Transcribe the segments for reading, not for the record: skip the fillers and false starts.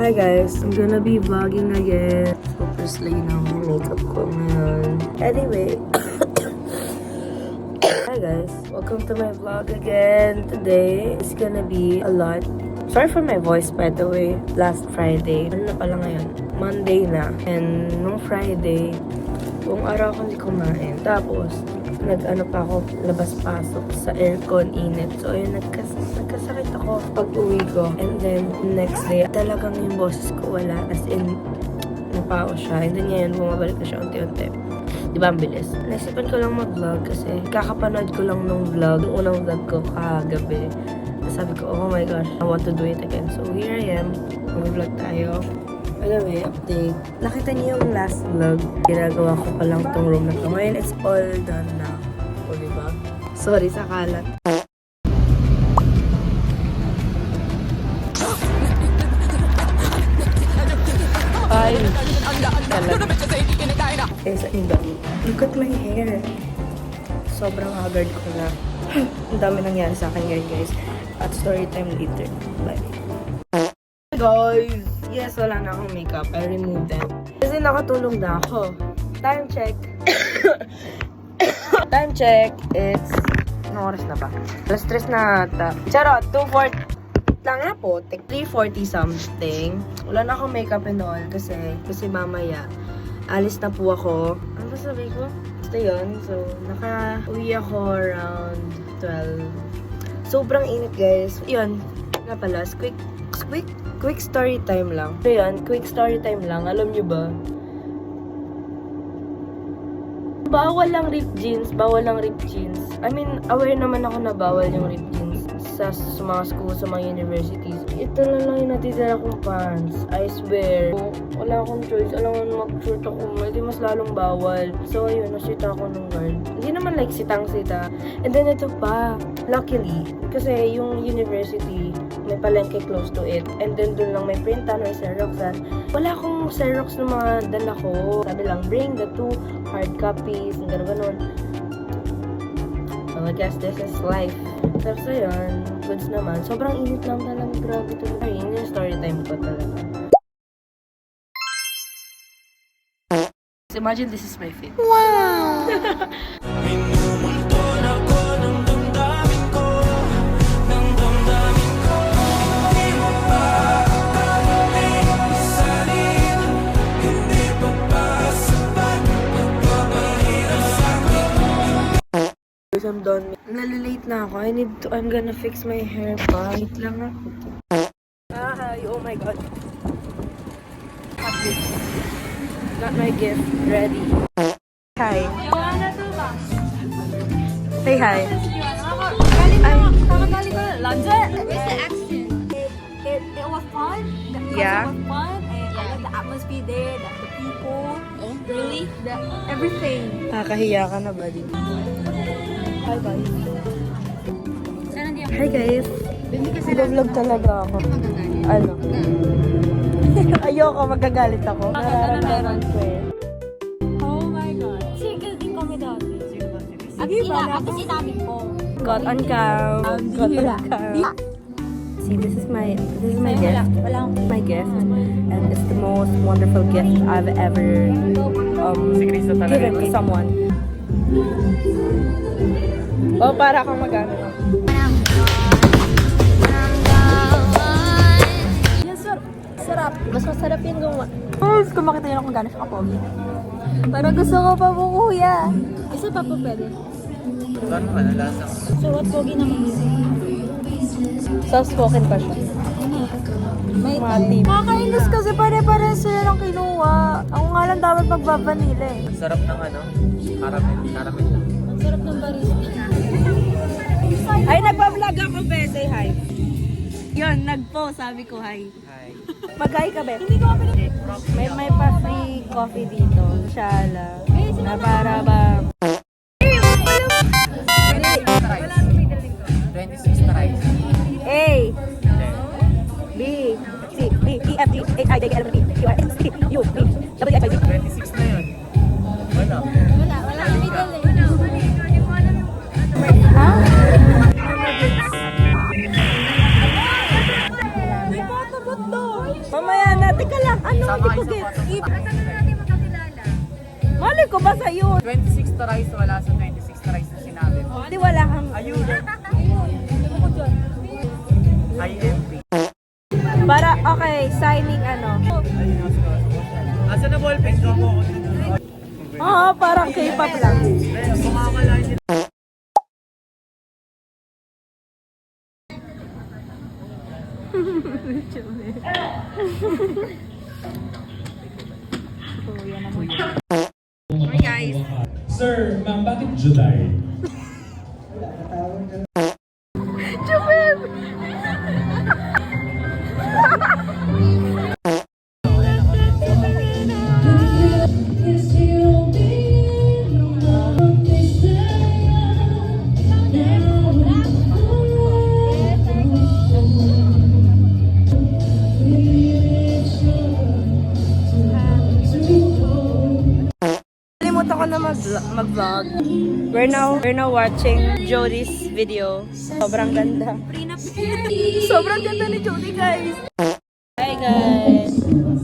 Hi guys, I'm gonna be vlogging again. Super slay na ang makeup ko ngayon. Anyway, hi guys, welcome to my vlog again. Today is gonna be a lot. Sorry for my voice by the way. Last Friday, ano na pala ngayon? Monday na. And nung Friday, buong araw ako hindi kumain. Tapos, nag-ano pa ako, labas-pasok sa aircon, init. So, ayun, nagkasakit ako pag uwi ko. And then, next day, talagang yung boses ko wala. As in, napao siya. And then ngayon, bumabalik na siya unti-unti. Diba, ang bilis? Naisipan ko lang mag-vlog kasi kakapanood ko lang nung vlog. Yung unang vlog ko kagabi. Sabi ko, oh my gosh, I want to do it again. So, here I am. Mag-vlog tayo. By the way, update. Nakita niyo yung last vlog. Ginagawa ko pa lang tong room na to. Ngayon, it's all done na. O, diba? Sorry sa kalat. Ay, talaga. Eh, saan yung dami? Look at my hair. Sobrang haggard ko na. Ang dami nangyari sa akin ngayon, guys. At story time later. Bye. Guys! Yes, wala na akong makeup. I removed them. Kasi nakatulong na ako. Time check. Time check. It's... Anong oras na ba? Alas 3 na ata. Charot! 2:40 lang nga po. 3:40 something. Wala na akong makeup and all. Kasi mamaya, alis na po ako. Ano ba sabi ko? Basta yun. So, naka-uwi ako around 12. Sobrang init, guys. Yun. Nga pala. Quick story time lang. So yan, quick story time lang. Alam nyo ba? Bawal lang ripped jeans. Bawal lang ripped jeans. I mean, aware naman ako na bawal yung ripped jeans sa mga school, sa mga universities. Ito na lang yung natitira kong pants. I swear. Wala akong choice. Alam mo, mag-short ako. Hindi mas lalong bawal. So, ayun, nasita ako ng guard. Hindi naman like sitang-sita. And then, ito pa. Luckily, kasi yung university, may palengke close to it. And then, dun lang may printan, may Xeroxan. Wala akong Xerox na mga dala ko. Sabi lang, bring the 2 hard copies. Gano'n. So, I guess this is life. Tapos ayun, goods naman. Sobrang init lang talaga. Grabe ito. Ayun yung story time ko talaga. Imagine this is my fit. Wow! I'm done. Nalilate na ako. I'm gonna fix my hair pa. Wait lang ako. Hi! Oh my god. Happy. Got my gift ready. Hi. Say hi. Where's the action? It was fun. Yeah. It was fun. And I like the atmosphere there, the people. Oh, really? Everything. Nakakahiya ka na, buddy. Hi, bye. Hi, guys. Nag-vlog talaga ako. Ano? Ayoko, magagalit ako. Nararamdaman ko eh. Oh my God. Single din kami dati. At sinabi ko. Got on cam. Got on cam. See, this is my gift. My gift. And it's the most wonderful gift I've ever given to someone. Oh, para kang magano. Yes, sir. Sarap. Mas masarap yung gawa. Guys, kung makita nyo kung gano'n siya kapogi. Parang gusto ko pa po, kuya. Isa pa po pwede. Ano ka nalasa? So, what pogi naman yun? Soft-spoken pa siya. May Mati. Nakakainis kasi pare-pare sila lang kinuha. Ako nga lang dapat magbabanila eh. Ang sarap ng ano? Caramel lang. Ang sarap ng barista. Ay, nagpa-vlog ako, be. Say hi. Yun, nag-post. Sabi ko, hi. Hi. Mag-hi ka, be. Hindi ko mapili. May pa-free coffee dito. Shala. Na para ba... 26 na rice. A. B. C. D. E. F. G. H. I. J. K. L. M. N. P. Q. R. S. T. U. V. W. X. Y. Z. 26 na yun. Wala. Wala kang middle eh. Ha? May bata ba't doon? Mamaya yan? Ano? Sama Hindi ko kayo sa get. photo. Ano natin makakilala? Mali ko ba sa'yo? 26 to rise, wala sa 26 to rise na sinabi mo. Hindi wala kang... Ayun. Ayun. Ako dyan. IMP. Para, okay, signing ano. Asa na ballpen ko mo? Oo, parang K-pop lang. Kumakala niya. Hi guys. Sir, ma'am, bakit July? Nalimutan ko na mag-vlog. We're now watching Jody's video. Sobrang ganda. Sobrang ganda ni Jody, guys. Hi guys.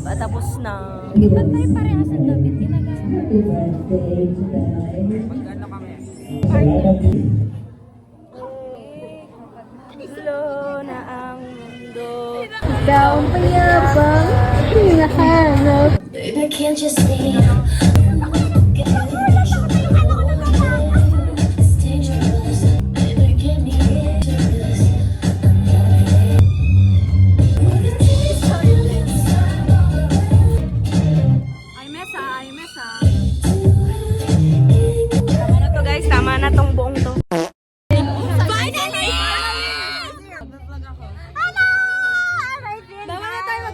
Patapos na. Ba't tayo parehas ang damit? Magkano kami? Hello na ang mundo. Ikaw ang payabang hinahanap. Baby, can't you see? It's dangerous. Baby, get me into this. Tama na to guys. Tama na tong buong to. Finally! Tama na tayo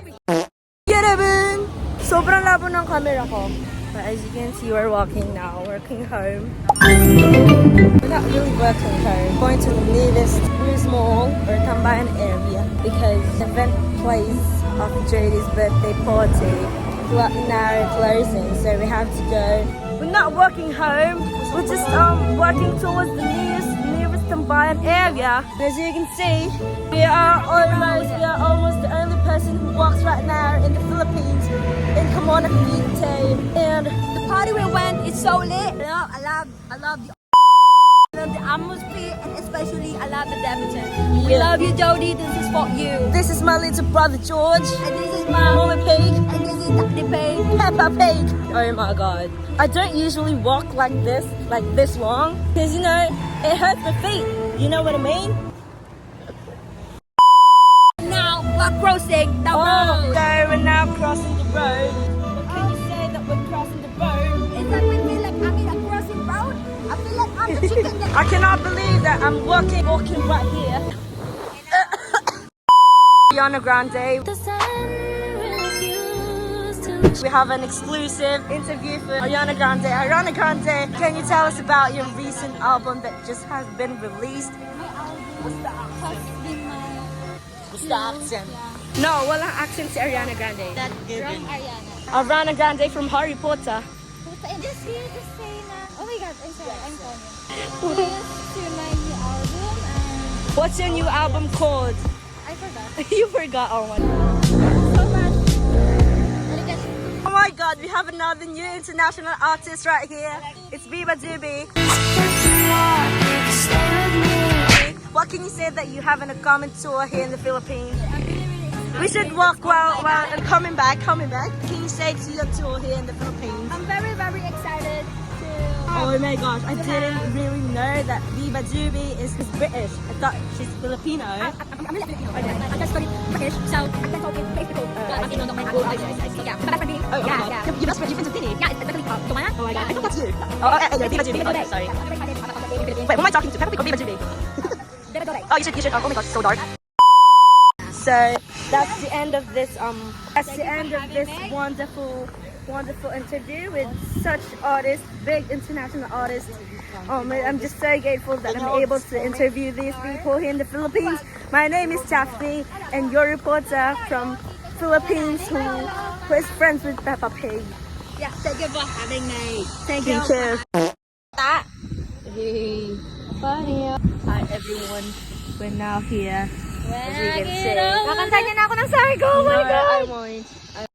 Get it, sobrang labo ng camera ko. But as you can see, we're walking now, working home. We're not really working home. Going to the nearest Blues Mall or Tambayan area because the event place of Jody's birthday party now closing, so we have to go. We're not working home. We're just working towards the nearest Tambayan area. As you can see, we are almost the only person who walks right now in the Philippines in Kamona Cavite. And The party we went is so lit. You know, I love the atmosphere, and especially I love the Deviton. We Yeah. love you, Jody. This is for you. this is my little brother George. And this is my Mama Pig. And this is Daddy Pay. Peppa Pig. Oh my god. I don't usually walk like this long. Because, you know, it hurts my feet. You know what I mean? Now we're crossing the Oh, road. so we're now crossing the road. What can you say that we're crossing the road? It's like we feel like I'm in a crossing road. I feel like I'm the chicken that I cannot believe that I'm walking right here. Ariana Grande. The sun refused to We have an exclusive interview for Ariana Grande. Ariana Grande, can you tell us about your recent album that just has been released? What's the accent? No, walang accent si Ariana Grande. from Ariana. Ariana Grande from Harry Potter. Just here to say na, oh my god, I'm sorry, I'm calling. This to my new album and What's your new album called? I forgot. You forgot, oh my. So much. Oh my god, we have another new international artist right here. It's Biba Dubi. What can you say that you having a common tour here in the Philippines? We should walk while and coming back. Can you say to your tour here in the Philippines? I'm very, very excited to. Oh my gosh, I didn't really know that Viva Juby is British. I thought she's Filipino. I'm really Filipino. I'm just very British, so I'm just talking Facebook. I'm in on my yeah. But that's me. Oh, Yeah. You must be from Sydney. Yeah, it's definitely Joanna. Oh my god, I thought that's you. Oh, yeah, Viva Juby. Okay, sorry. Wait, who am I talking to? Peppa Pig or Viva Juby? Oh, you should. Oh my gosh, it's so dark. So that's the end of this wonderful interview with such artists, big international artists. I'm just so grateful that I'm able to interview these people here in the Philippines. My name is Daphne, and your reporter from Philippines who is friends with Peppa Pig. Yeah, thank you for having me. Thank Thank you. Hey. Funny. Hi everyone, we're now here. As you can see. Kakanta niya na ako ng sabi ko. Oh my God. I won't.